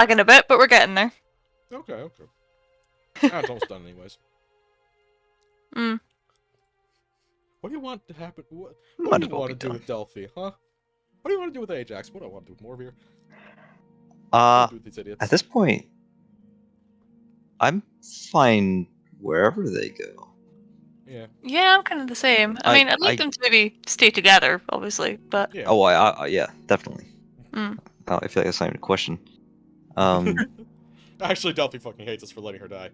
lagging a bit, but we're getting there. Okay. It's almost done anyways. Mm. What do you want to happen? What Might do as you well want be to do done. with Delphi, huh? What do you want to do with Ajax? What do I want to do with Morvir? At With these idiots? this point, I'm fine wherever they go. Yeah. Yeah, I'm kind of the same. I mean, I'd like them to maybe stay together, obviously, but... Yeah. Oh, yeah, definitely. Mm. I feel like that's not even a question. Actually, Delphi fucking hates us for letting her die.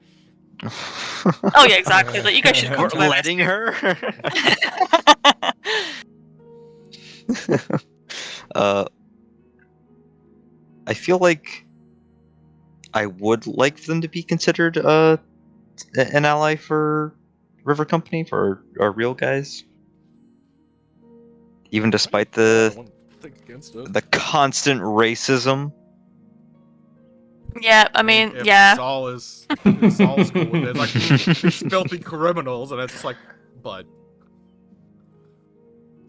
Oh yeah, exactly. Like, you guys should For go to my letting her? I feel like I would like them to be considered an ally for River Company, for our real guys. Even despite I wouldn't think against it. the constant racism. Yeah, I mean, if yeah. Saul is cool with it. It's like these filthy criminals, and it's just like, bud.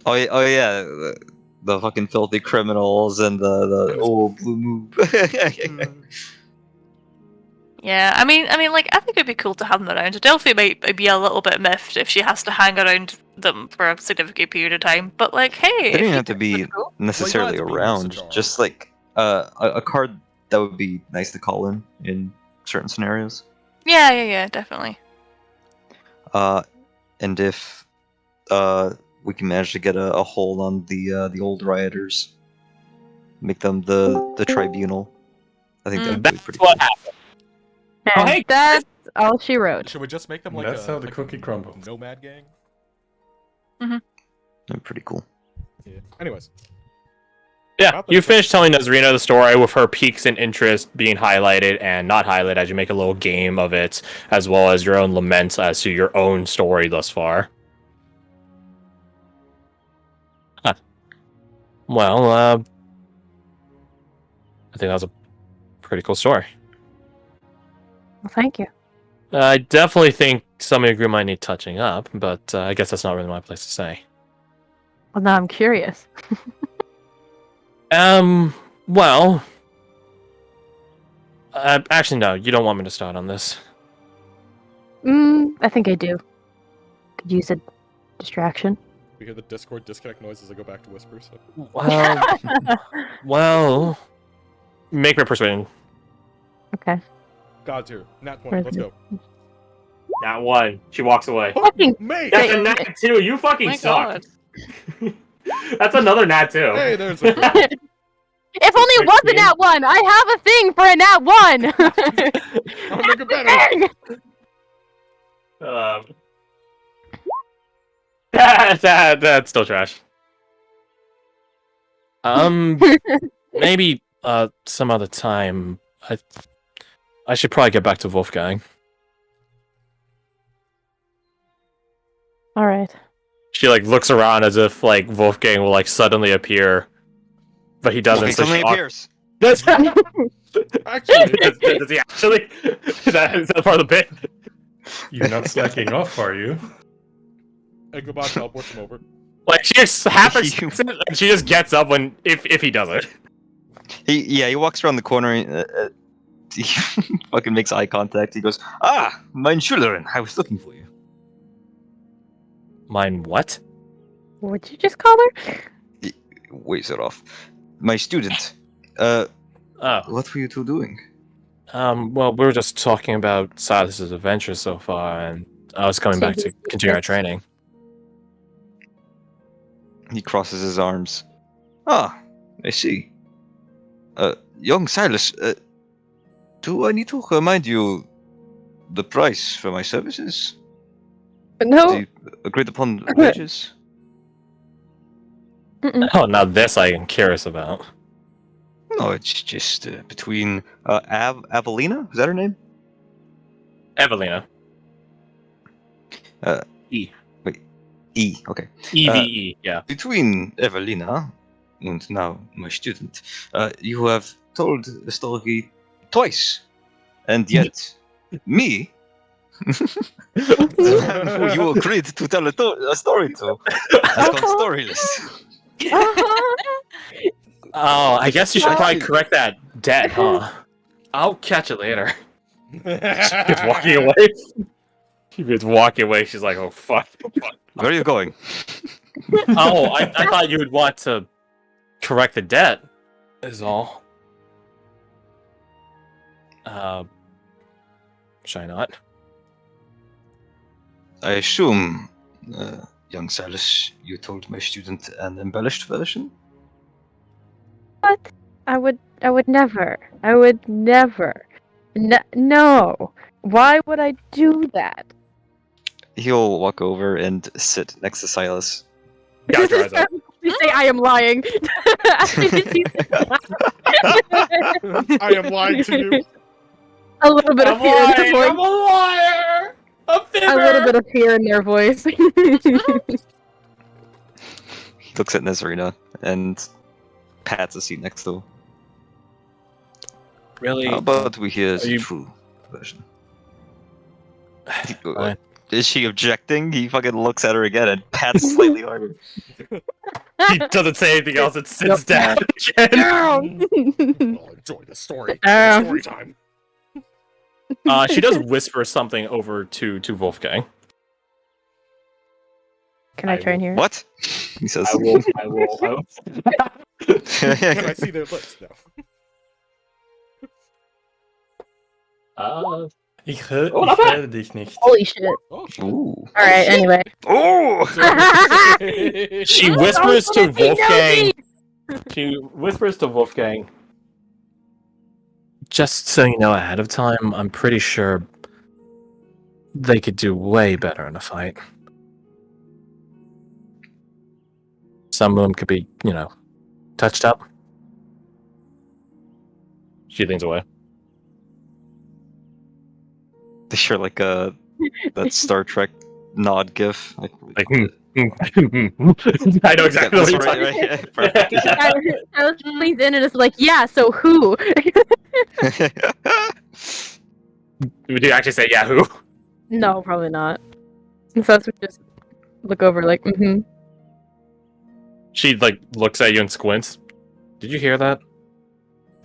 Oh yeah, the fucking filthy criminals and the blue move. Yeah, I mean, like, I think it'd be cool to have them around. Delphi might be a little bit miffed if she has to hang around them for a significant period of time. But like, hey, They don't even have to be cool. necessarily Well, around. Just like a card that would be nice to call in certain scenarios. Yeah, definitely. And if we can manage to get a hold on the old rioters, make them the tribunal, I think that would be pretty cool. What happened? And Oh, hey, that's all she wrote. Should we just make them like That's how the like cookie crumbles. nomad gang? That'd be pretty cool. Yeah. Anyways. Yeah, you finished telling Nazarena the story with her peaks in interest being highlighted and not highlighted as you make a little game of it, as well as your own laments as to your own story thus far. Huh. Well, I think that was a pretty cool story. Well, thank you. I definitely think some of your group might need touching up, but I guess that's not really my place to say. Well, now I'm curious. Well... actually, no, you don't want me to start on this. I think I do. Could use a distraction. We hear the Discord disconnect noise as I go back to whispers. So. Well, make me persuasion. Okay. God's here. Nat 20. Let's go. Nat 1. She walks away. Fucking Mate! That's a Nat 2. You fucking My suck. God. That's another Nat 2. Hey, there's a girl. If only it was a nat 1! I have a thing for a nat 1! I'll make it better. That's still trash. Maybe some other time. I should probably get back to Wolfgang. Alright. She like looks around as if like Wolfgang will like suddenly appear, but he doesn't. So Suddenly she appears. Actually, does he actually? Is that part of the bit? You're not slacking off, are you? hey, goodbye, teleports him over. Like she just happens, and she just gets up when if he does it. He walks around the corner. He fucking makes eye contact. He goes, mein Schülerin, I was looking for you. Mine what? What'd you just call her? He waves it off. My student. Oh. What were you two doing? Well, we were just talking about Silas's adventure so far, and I was coming back to continue our training. He crosses his arms. I see. Young Silas, do I need to remind you the price for my services? No. The agreed upon wages? Oh, now this I am curious about. No, it's just between Avelina? Is that her name? Evelina. E. Wait, E. Okay. EVE. Yeah. Between Evelina and now my student, you have told the story twice, and yet me, the man who you agreed to tell a story to, has gone storyless. Oh, I guess you should probably correct that debt, huh? I'll catch it later. She gets walking away. She gets walking away. She's like, oh, fuck. Where are you going? Oh, I thought you would want to correct the debt, is all. Should I not? I assume, young Silas, you told my student an embellished version? What? I would never. I would never. No. Why would I do that? He'll walk over and sit next to Silas. Gouge your eyes out. You say I am lying. I am lying to you. A little bit of fear in their voice. I'm a liar! A fibber! A little bit of fear in their voice. He looks at Nazarena and pats a seat next to him. Really? How about we hear the you- true version? Fine. Is she objecting? He fucking looks at her again and pats slightly harder. He doesn't say anything else and sits down again. Down. I'll enjoy the story. Story time. She does whisper something over to Wolfgang. Can I try and hear? it? What? He says. I will. Can I see their lips now? Ich höre dich nicht. Holy shit. Oh, shit. Ooh. Alright, anyway. Oh! She whispers to Oh, he knows Wolfgang. me! She whispers to Wolfgang. Just so you know ahead of time, I'm pretty sure they could do way better in a fight. Some of them could be, touched up. She leans away. They share like that Star Trek nod gif. Like, I know exactly what you're talking about. I was leans in and it's like, yeah, so who? Would you actually say Yahoo? No, probably not. So that's we just look over like, mm-hmm. She looks at you and squints. Did you hear that?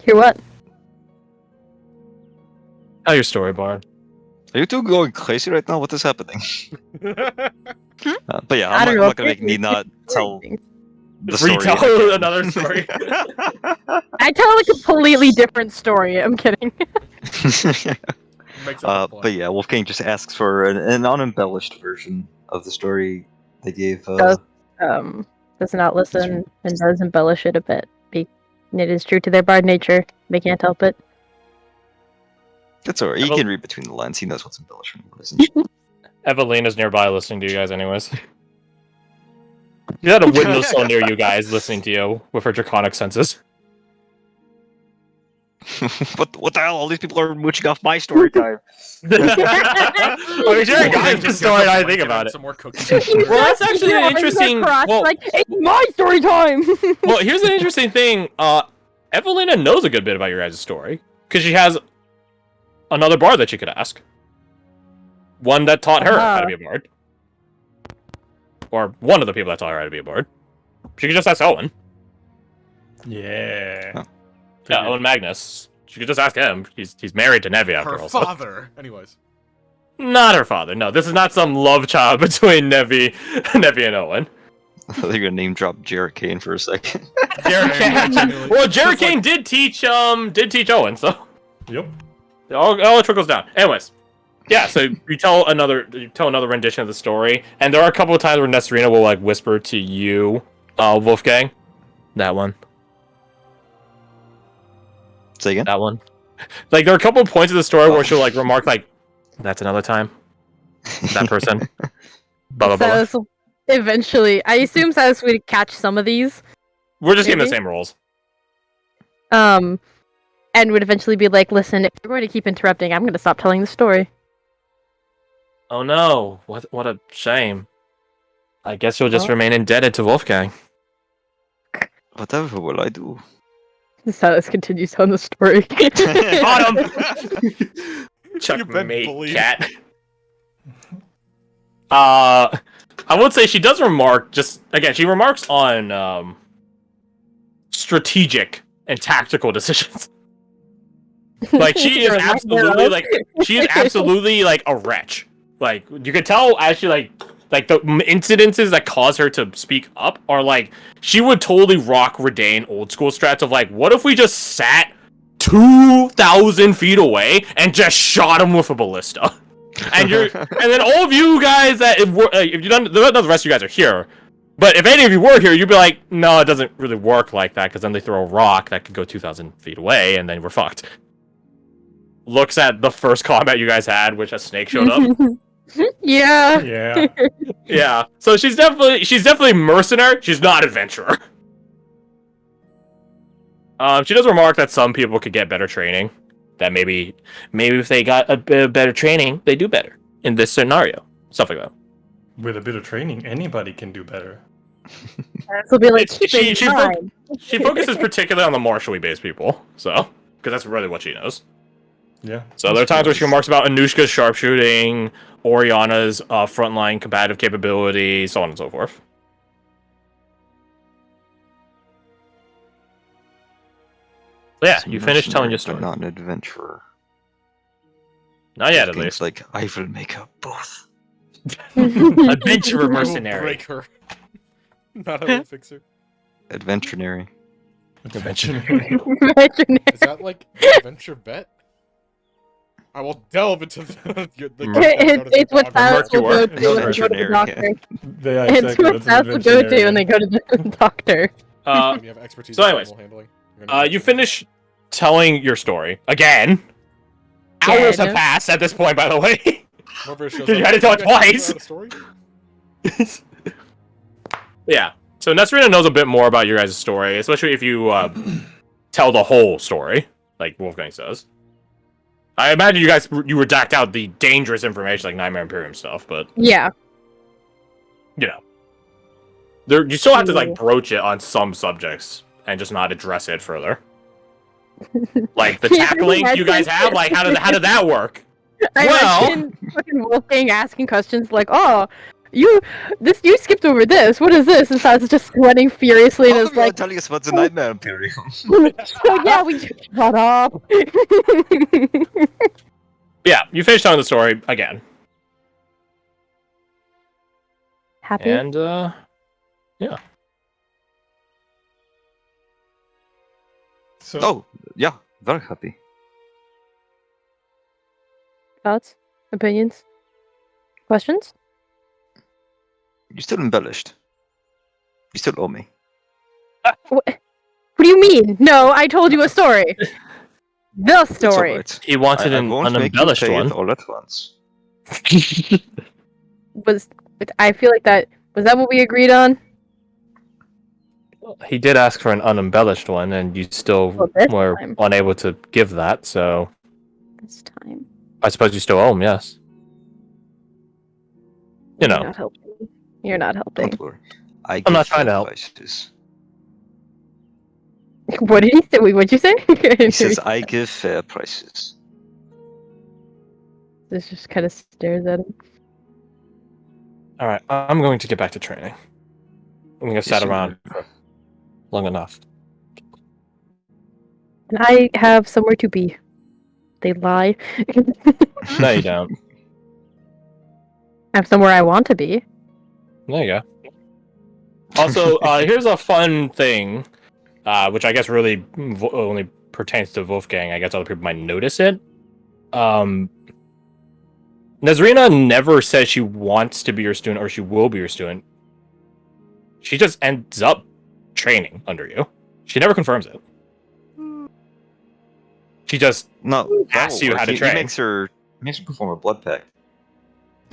Hear what? Tell your story, Bard. Are you two going crazy right now? What is happening? But yeah, I I'm don't not know. gonna make Neednot tell the story. Retell another story. I tell a completely different story. I'm kidding. Makes up a but yeah, Wolfgang just asks for an unembellished version of the story they gave. Does not listen and does embellish it a bit. It is true to their bard nature. They can't help it. That's alright. He can read between the lines. He knows what's embellished and what isn't. Evelina's nearby listening to you guys anyways. You had a windowsill near you guys listening to you with her draconic senses. what the hell? All these people are mooching off my story time. I mean, sure, guys, just story. I think about it. Some more cookies. Well, that's actually an interesting. Well, like, it's my story time. well, here's an interesting thing. Evelina knows a good bit about your guys' story because she has another bard that she could ask. One that taught her how to be a bard, or one of the people that taught her how to be a bard. She could just ask Owen. Yeah. Huh. Yeah, Owen Magnus. She could just ask him. He's married to Nevi after Her all. so- father. Anyways. Not her father. No, this is not some love child between Nevi and Owen. I thought you were gonna name drop Jarrett Kane for a second. Jarrett Kane. Well, Jarrett Kane did teach Owen, so Yep. it all trickles down. Anyways, yeah. So you tell another rendition of the story, and there are a couple of times where Nestorina will whisper to you, Wolfgang, that one. Say again. That one. There are a couple of points of the story where she'll remark that's another time. That person. Blah blah blah. Silas will eventually, I assume Silas would catch some of these. We're just giving the Maybe? same roles. And would eventually be like, listen, if you're going to keep interrupting, I'm going to stop telling the story. Oh no! What a shame. I guess you'll just remain indebted to Wolfgang. Whatever will I do? Silas continues telling the story. You've been Checkmate, bullied. cat. I would say she does remark. She remarks on strategic and tactical decisions. Like she is You're a absolutely hero. she is absolutely like a wretch. Like you could tell actually like the incidences that cause her to speak up are like she would totally rock Redain old school strats of like, what if we just sat 2,000 feet away and just shot him with a ballista? And then all of you guys that if you don't, the rest of you guys are here. But if any of you were here, you'd be like, no, it doesn't really work like that, because then they throw a rock that could go 2,000 feet away, and then we're fucked. Looks at the first combat you guys had, which a snake showed up. Yeah. Yeah. Yeah. So she's definitely mercenary. She's not adventurer. She does remark that some people could get better training. That maybe if they got a bit of better training, they do better in this scenario. Stuff like that. With a bit of training, anybody can do better. This will be like She she focuses particularly on the martially based people, so because that's really what she knows. Yeah. So there are times where she remarks about Anushka's sharpshooting, Oriana's frontline combative capability, so on and so forth. So yeah, you finished telling your story. Not an adventurer. Not yet, at Things least. like I will make up both. Adventurer I will mercenary. break her. Not I will fix her. Adventurenary. Adventurer. Is that like adventure bet? I will delve into the It's what Thanos will go Mercure. to when they go to the Mercenary, doctor. Yeah, It's exactly. what That's Thanos an will go to adventurer. when they go to the doctor. You have expertise so in anyways, animal handling. You're gonna you finish telling your story again. Again. Hours have passed at this point, by the way. Whoever shows You up, had to tell it "You guys twice." know the story? Yeah. So Nesrina knows a bit more about your guys' story, especially if you tell the whole story, like Wolfgang says. I imagine you redact out the dangerous information, like Nightmare Imperium stuff, but Yeah. you know, you still have to like broach it on some subjects and just not address it further. Like the Yeah, tackling I you guys think- have, like how did that work? I Well- imagine fucking Wolfgang asking questions like, "Oh, you skipped over this. What is this?" And Saz just sweating furiously and All is of you are like, telling us about the Nightmare Imperium. "Oh yeah, we just shut up." Yeah, you finished telling the story again, Happy? and So, Oh, yeah, very happy. Thoughts? Opinions? Questions? You still embellished. You still owe me. What do you mean? No, I told you a story. The It's story. alright. he wanted I an won't make you unembellished pay one. it all at once. I feel like that was that what we agreed on? He did ask for an unembellished one, and you still Well, this were time. unable to give that, so This time. I suppose you still owe him, yes. You You're know, not helping. You're not helping. Don't worry. I I'm not give trying to fair help. prices. What did he say? Wait, what'd you say? He says I give fair prices. This just kind of stares at him. alright, I'm going to get back to training. I think I've sat Yes, you around are. for long enough. And I have somewhere to be. They lie. No, you don't. I have somewhere I want to be. There you go. Also, here's a fun thing, which I guess really only pertains to Wolfgang. I guess other people might notice it. Nazrina never says she wants to be your student or she will be your student. She just ends up training under you. She never confirms it. She just No, asks that you will how work. to He train. makes her perform a blood pact.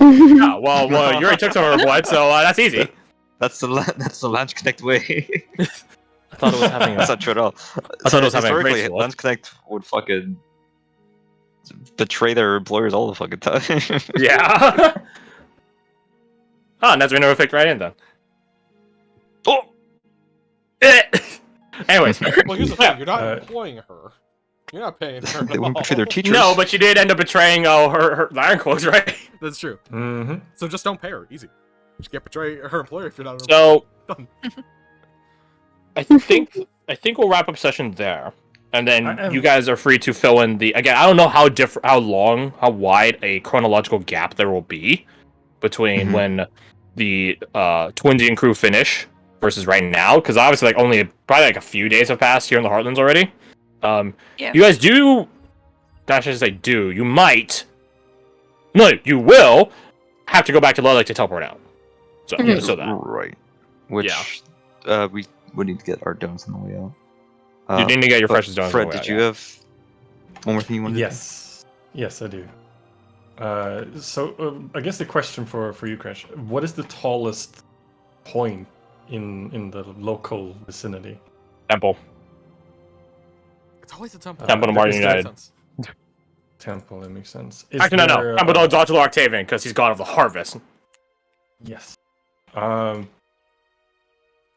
Oh, well, you already took some of her blood, so that's easy. That's the Landsknecht way. I thought it was having That's not true at all. I thought it was having a Historically, ritual. Landsknecht would fucking betray their employers all the fucking time. Yeah. Oh, Nazrina never fit right in then. Oh! Anyways. Well, here's the thing: you're not Uh, employing her. You're not paying her. They At wouldn't all. betray their teachers. No, but she did end up betraying her the Iron Cloaks, right? That's true. Mm-hmm. So just don't pay her. Easy. Just get betray her employer if you're not. So Done. I think we'll wrap up session there. And then you guys are free to fill in the. Again, I don't know how wide a chronological gap there will be between when the Twinsy and crew finish versus right now, because obviously like only probably like a few days have passed here in the Heartlands already. You guys do. Not just say do. You might. No, you will have to go back to Lilac to teleport out. So so that right, which we would need to get our domes on the way out. You need to get your freshest domes. Fred, did you have one more thing you wanted to Yes, I do. So I guess the question for you, Crash, what is the tallest point in the local vicinity? Temple. It's always a temple. Temple to Martin United. Temple, that makes sense. Actually, no. Temple to Dr. Octavian, because he's god of the harvest. Yes.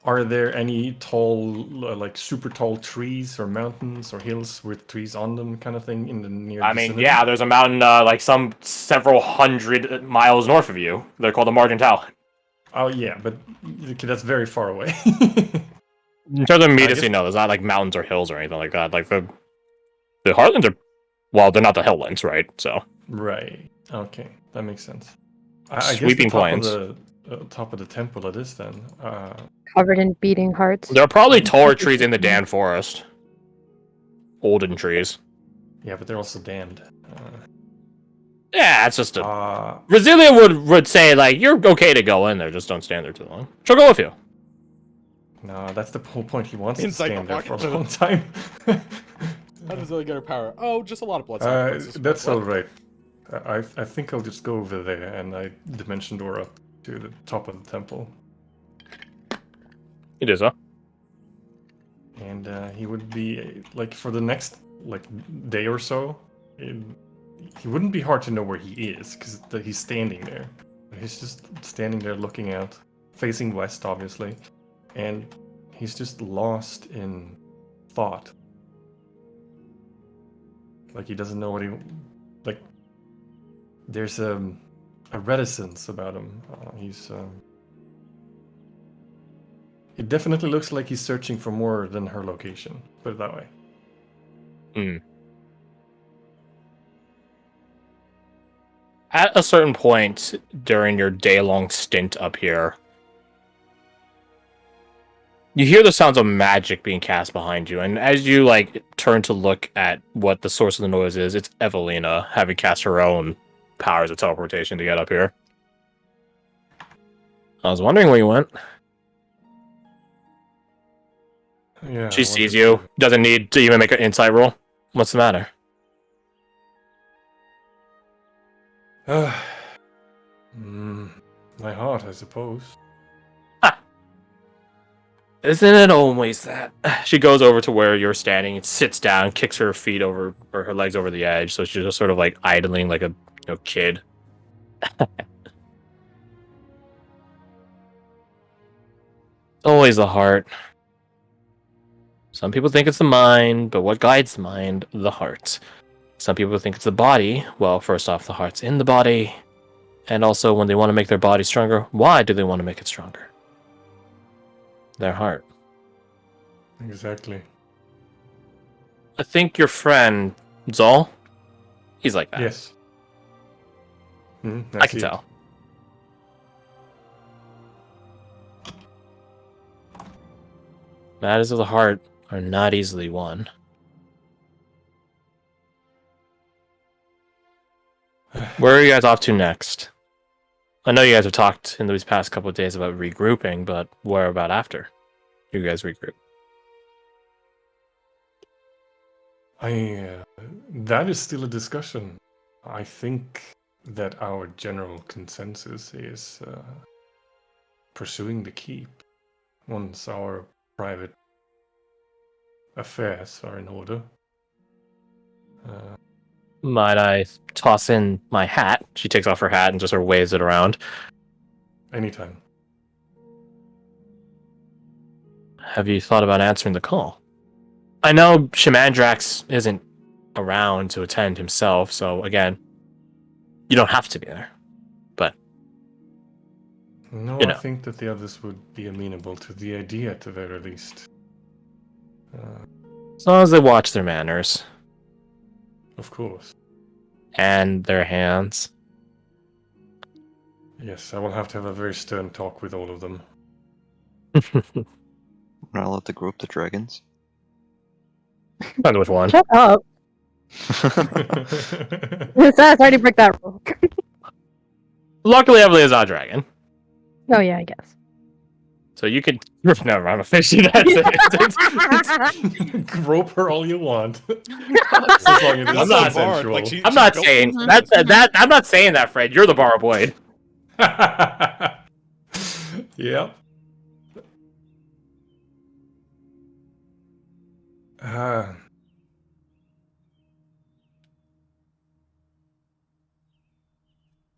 Are there any tall, like super tall trees or mountains or hills with trees on them, kind of thing in the near vicinity? Yeah, there's a mountain like several hundred miles north of you. They're called the Margin Tal. Oh yeah, but that's very far away. In terms of immediacy, no, there's not like mountains or hills or anything like that. Like the Heartlands are, well, they're not the Hilllands, right? So right. Okay, that makes sense. Sweeping plains. Top of the temple it is then. Covered in beating hearts. There are probably taller trees in the Dan Forest. Olden trees. Yeah, but they're also damned. Yeah, it's just a... Brasilia would say, like, you're okay to go in there, just don't stand there too long. She'll go with you. No, that's the whole point. He wants Inside to stand the there for a pocket. long time. How does Lily get her power? Oh, just a lot of blood sacrifices. That's alright. I think I'll just go over there and I dimension door up to the top of the temple. It is, huh? And he would be, like, for the next, like, day or so, he wouldn't be hard to know where he is, because he's standing there. He's just standing there looking out, facing west, obviously. And he's just lost in thought. Like, he doesn't know what he... Like, there's a reticence about him. It definitely looks like he's searching for more than her location. Put it that way. At a certain point during your day-long stint up here, you hear the sounds of magic being cast behind you, and as you like turn to look at what the source of the noise is, it's Evelina having cast her own powers of teleportation to get up here. I was wondering where you went. Yeah. She sees you. Doesn't need to even make an insight roll. What's the matter? My heart, I suppose. Isn't it always that? She goes over to where you're standing and sits down, kicks her feet over, or her legs over the edge, so she's just sort of like idling like a kid. Always the heart. Some people think it's the mind, but what guides the mind? The heart. Some people think it's the body. Well, first off, the heart's in the body. And also, when they want to make their body stronger, why do they want to make it stronger? Their heart. Exactly. I think your friend, Zol, he's like that. Yes. I can tell. Matters of the heart are not easily won. Where are you guys off to next? I know you guys have talked in these past couple of days about regrouping, but where about after you guys regroup? That is still a discussion. I think that our general consensus is pursuing the keep once our private affairs are in order. Might I toss in my hat? She takes off her hat and just sort of waves it around. Anytime. Have you thought about answering the call? I know Shamandrax isn't around to attend himself, so again, you don't have to be there. But no, you know. I think that the others would be amenable to the idea at the very least. As long as they watch their manners Of course. and their hands. Yes, I will have to have a very stern talk with all of them. We're not allowed to group the dragons. Depends which one. Shut up. That's already break that rule. Luckily, Evelyn is not a dragon. Oh yeah, I guess. So you could... Never mind, I'm finishing that sentence. Grope her all you want. As long as it's I'm not consensual. Like I'm not saying... I'm not saying that, Fred. You're the bar blade. Yep.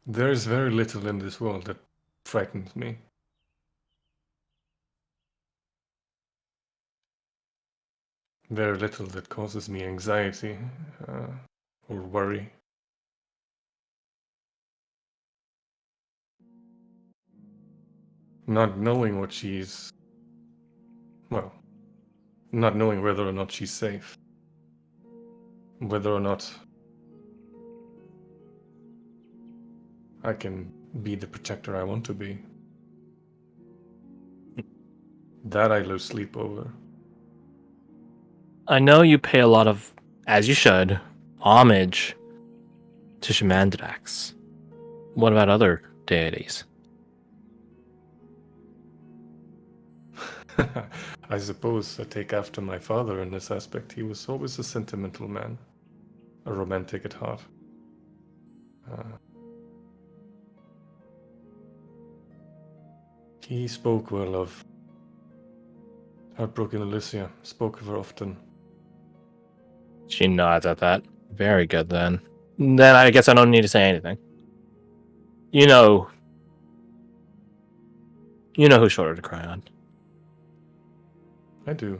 There is very little in this world that frightens me. Very little that causes me anxiety or worry. Not knowing what she's... Well, not knowing whether or not she's safe. Whether or not I can be the protector I want to be. That I lose sleep over. I know you pay a lot of, as you should, homage to Shamandrax. What about other deities? I suppose I take after my father in this aspect. He was always a sentimental man, a romantic at heart. He spoke well of heartbroken Alicia, spoke of her often. She nods at that. Very good, then. Then I guess I don't need to say anything. You know whose shoulder to cry on. I do.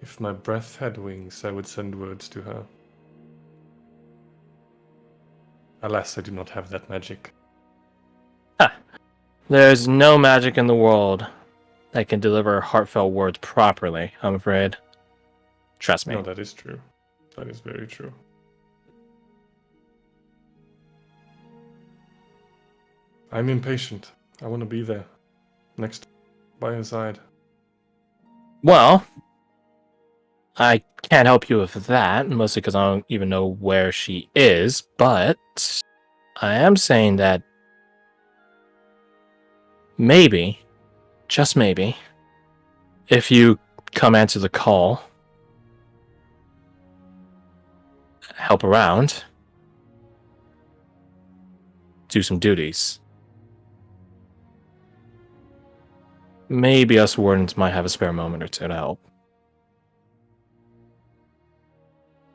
If my breath had wings, I would send words to her. Alas, I do not have that magic. There's no magic in the world that can deliver heartfelt words properly, I'm afraid. Trust me. No, that is true. That is very true. I'm impatient. I want to be there. Next, by her side. Well, I can't help you with that, mostly because I don't even know where she is, but I am saying that maybe, just maybe, if you come answer the call, help around, do some duties, maybe us wardens might have a spare moment or two to help.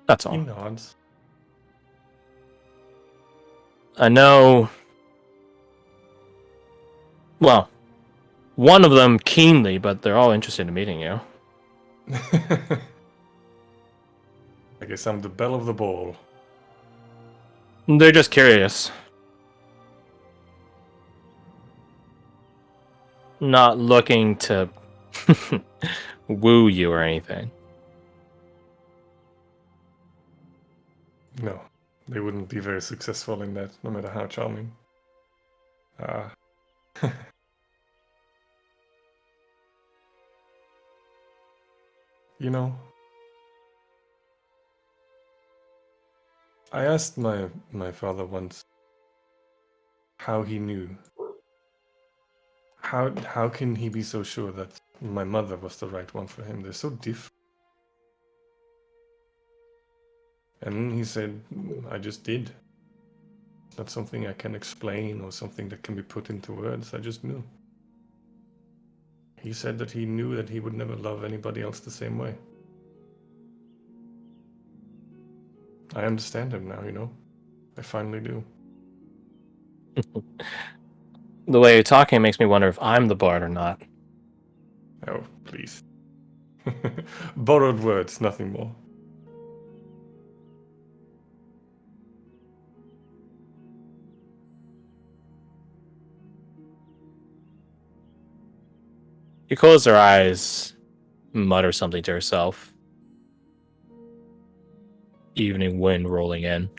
That's He all. nods. I know. Well, one of them keenly, but they're all interested in meeting you. I guess I'm the belle of the ball. They're just curious. Not looking to woo you or anything. No, they wouldn't be very successful in that, no matter how charming. You know, I asked my father once how he knew. How can he be so sure that my mother was the right one for him? They're so different. And he said, I just did. It's not something I can explain or something that can be put into words. I just knew. He said that he knew that he would never love anybody else the same way. I understand him now, you know? I finally do. The way you're talking makes me wonder if I'm the bard or not. Oh, please. Borrowed words, nothing more. You close your eyes, mutter something to yourself. Evening wind rolling in.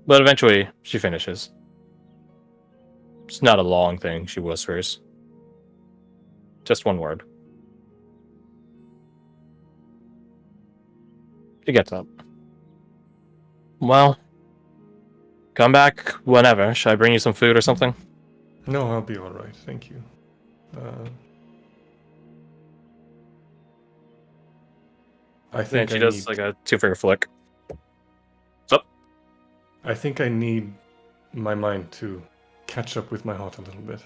But eventually, she finishes. It's not a long thing, she whispers. Just one word. She gets up. Well, come back whenever. Should I bring you some food or something? No, I'll be alright, thank you. I Then think she I does need, like a 2-finger flick. What's up? I think I need my mind to catch up with my heart a little bit.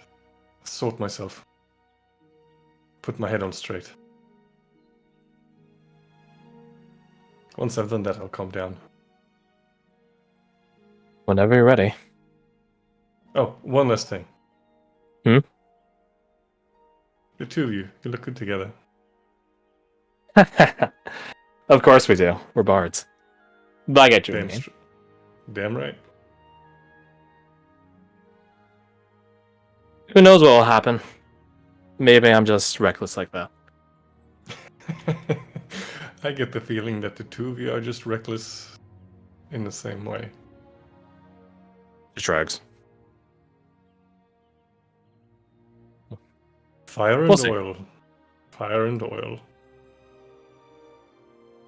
Sort myself. Put my head on straight. Once I've done that, I'll calm down. Whenever you're ready. Oh, one last thing. Hmm? The two of you look good together. Of course we do. We're bards. But I get you. Damn, damn right. Who knows what will happen? Maybe I'm just reckless like that. I get the feeling that the two of you are just reckless in the same way. She shrugs. Fire and We'll see. oil. Fire and oil.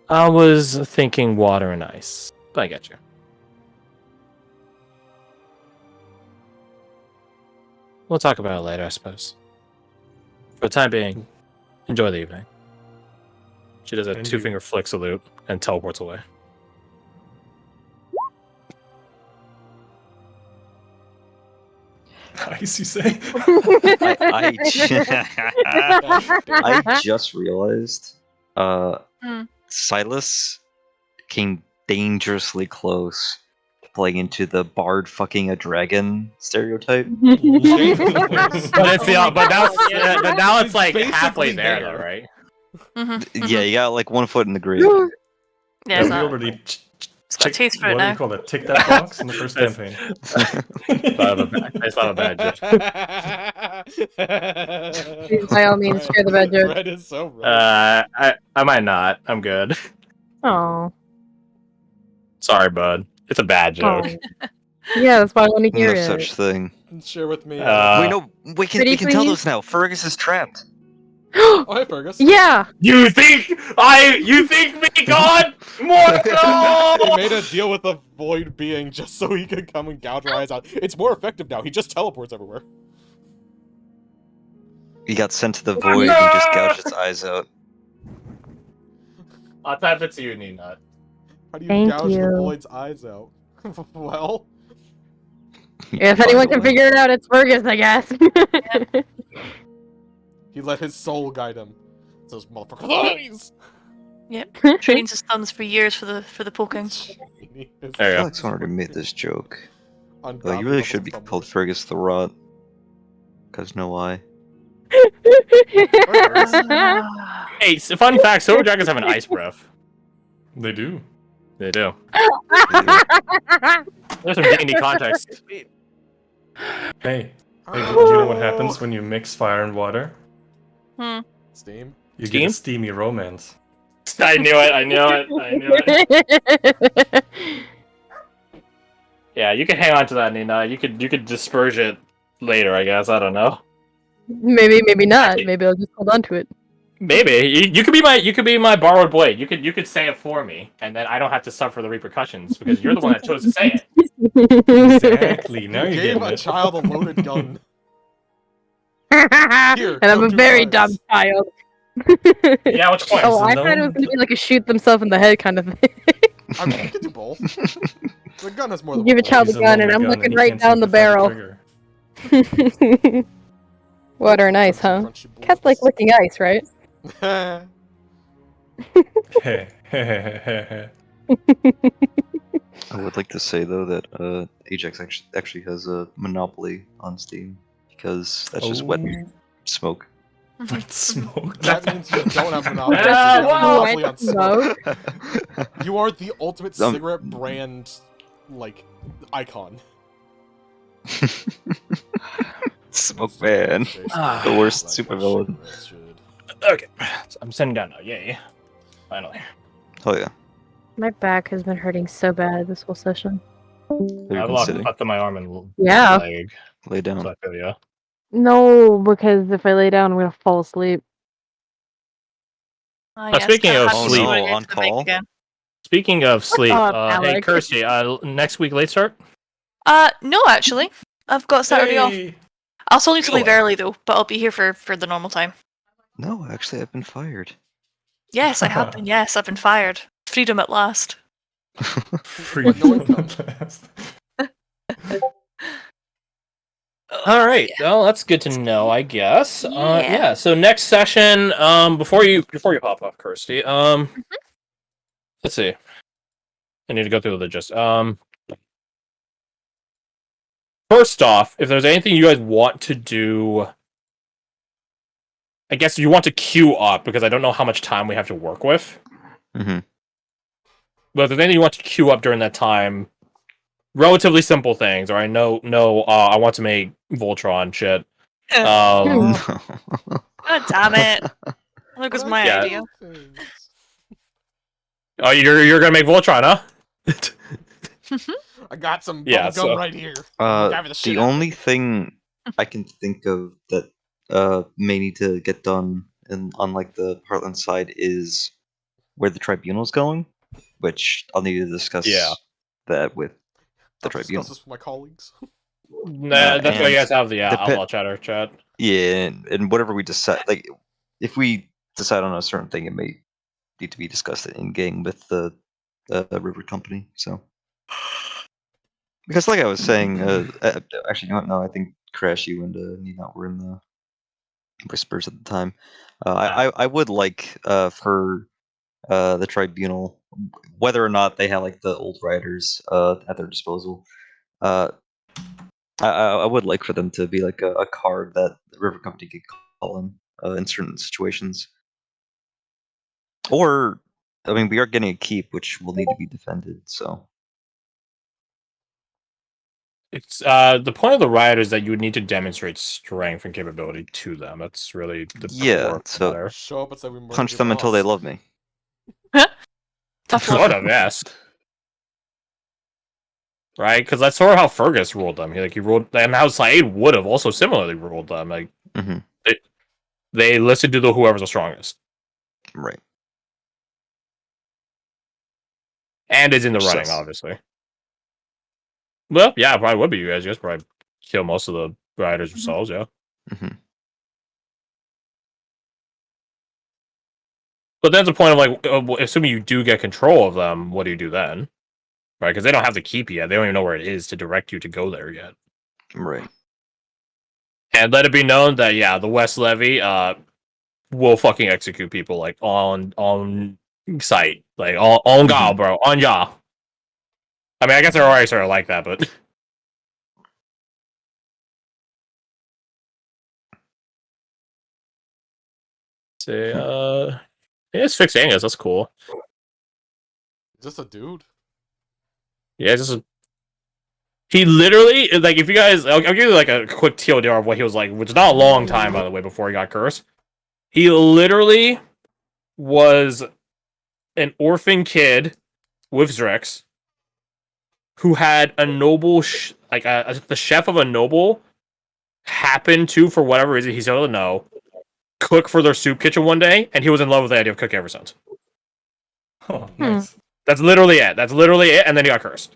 I was thinking water and ice. But I get you. We'll talk about it later, I suppose. For the time being, enjoy the evening. She does a And 2-finger flick salute and teleports away. Ice, you say? I just realized Silas came dangerously close to playing into the bard fucking a dragon stereotype. But it's but now it's He's like basically halfway there, there. though, right? Yeah, you got like 1 foot in the grave. Yeah, we so already it's got a taste for it what do now. you call that? Tick that box in the first campaign. It's not a bad joke. Please, by all means, share the bad joke. Red is so right. I might not. I'm good. Oh. Sorry, bud. It's a bad joke. Yeah, that's why I want to hear No it. such thing. Share with me. Wait, no, we can Pretty tell please? those now. Fergus is trapped. Oh, hi, Fergus. Yeah! You think me, God? He Mortal! made a deal with the void being just so he could come and gouge our eyes out. It's more effective now. He just teleports everywhere. He got sent to the void and just gouged its eyes out. I'll type it to you, neednot. How do you Thank gouge the you. void's eyes out? Well, If anyone can figure it out, it's Fergus, I guess. he let his soul guide him. It's those motherfucking eyes. Yep. Trains his thumbs for years for the poking. There you go. Alex wanted to make this joke. Well, Ungodly you really levels should of be thumbs. called Fergus the Rot. Cause no why. Hey, fun fact: silver dragons have an ice breath. They do. They do. There's some D&D context. Hey, do you know what happens when you mix fire and water? Steam. You Steam? get a steamy romance. I knew it. Yeah, you can hang on to that, Nina. You could disperse it later, I guess. I don't know. Maybe not. Maybe I'll just hold on to it. Maybe you could be my borrowed blade. You could say it for me, and then I don't have to suffer the repercussions because you're the one that chose to say it. Exactly. Now You you're gave getting a it. child a loaded gun. Here, And I'm go a do very prize. dumb child. Yeah, which point? Oh, I no- thought it was gonna be like a shoot themselves in the head kind of thing. I mean, you can do both. The gun is more You than give a one child He's a gun, loaded and I'm gun looking he right can't down seem the to find barrel. trigger. Water and ice, huh? Crunchy Cats like bullets. licking ice, right? Heh, heh, heh, heh, heh. I would like to say though that Ajax actually has a monopoly on Steam because that's just wet Oh, smoke. wet smoke. That means you don't have monopoly. Ah, you have whoa! monopoly on smoke. Smoke? You are the ultimate Um, cigarette brand, like, icon. Smoke Man. The worst supervillain. Okay, so I'm sitting down now. Yay! Finally. Oh yeah. My back has been hurting so bad this whole session. Have I you have a been lot of sitting? cuts in my arm and Yeah. leg. Lay down. So I feel ya. No, because if I lay down, I'm gonna fall asleep. Oh, Now, speaking Kat of had to sleep- go no, into on the mic call? again. Speaking of sleep, up, hey Alec? Kirsty, next week late start? No, actually. I've got Saturday off. Hey! I'll still need to leave Really? early, though, but I'll be here for the normal time. No, actually, I've been fired. Yes, I have been. Yes, I've been fired. Freedom at last. Free no income. All right. Well, that's good to know, I guess. Yeah. Yeah. So next session, before you pop off, Kirsty, let's see. I need to go through the gist. First off, if there's anything you guys want to do, I guess you want to queue up because I don't know how much time we have to work with. Mm-hmm. But if there's anything you want to queue up during that time, relatively simple things. Or I I want to make Voltron shit. God damn it. That was my Yeah. idea. Oh, you're gonna make Voltron, huh? I got some Yeah, bubble gum so- right here. MacGyver shit The out of only it. thing I can think of that may need to get done on like the Heartland side is where the tribunal's going, which I'll need to discuss Yeah. that with the I'll discuss tribunal. this with my colleagues. Nah, that's why you and guys have the depe- Outlaw Chatter chat. Yeah, and whatever we decide, like if we decide on a certain thing, it may need to be discussed in game with the river company. So, because like I was saying, actually, no, I think Crash, you and neednot were in the whispers at the time. I would like for the tribunal, whether or not they have like the old writers at their disposal. I would like for them to be like a card that the river company could call in certain situations. Or, I mean, we are getting a keep, which will need to be defended. So It's the point of the riot is that you would need to demonstrate strength and capability to them. That's really the yeah, core of the so matter. Show up and say we murdered punch your them until they boss. love me. Tough Sort luck. of, yes. Right, because that's sort of how Fergus ruled them. He ruled, and how Saeed would have also similarly ruled them. Like Hmm. they listened to whoever's the strongest, Right. and is in the running, Sus. obviously. Well, yeah, it probably would be you guys. You guys probably kill most of the riders yourselves, yeah. Hmm. But then the point of like, assuming you do get control of them, what do you do then? Right, because they don't have the keep yet. They don't even know where it is to direct you to go there yet. Right. And let it be known that yeah, the West Levy will fucking execute people like on site, like on Gal, bro, on ya. I mean, I guess they're already sort of like that, but say yeah, it's fixed Angus. That's cool. Just a dude. Yeah, it's just he literally like if you guys, I'll give you like a quick TLDR of what he was like, which is not a long time by the way before he got cursed. He literally was an orphan kid with Zrex who had a noble, the chef of a noble happened to, for whatever reason, he's able to know, cook for their soup kitchen one day, and he was in love with the idea of cooking ever since. Oh, nice. That's literally it. And then he got cursed.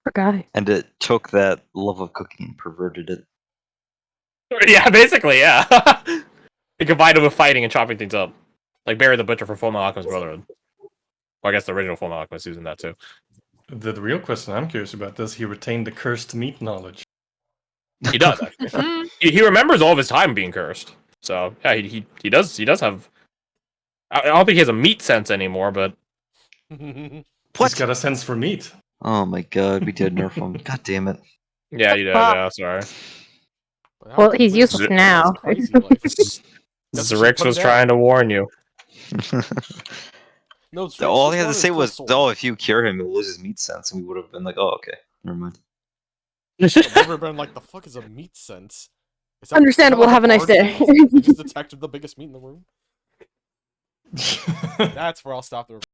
Poor guy. And it took that love of cooking and perverted it. Yeah, basically, yeah. He combined it with fighting and chopping things up. Like Barry the Butcher from Fullmetal Alchemist Brotherhood. Well, I guess the original Fullmetal Alchemist using that too. The real question I'm curious about, does he retain the cursed meat knowledge? He does, actually. He remembers all of his time being cursed. So, yeah, he does have... I don't think he has a meat sense anymore, but... He's What? got a sense for meat. Oh my god, we did nerf him. God damn it. Yeah, he does, yeah, sorry. But how Well, can he's Liz useless just- now. it's crazy, like, Zrix put was it trying to warn you. no, Zrex All just he had to wanted say his was, cold sword. "Oh, if you cure him, he'll lose his meat sense," and we would have been like, "Oh, okay, never mind." I've never been like, the fuck is a meat sense? Understandable, have a nice day. I just detected the biggest meat in the room. That's where I'll stop the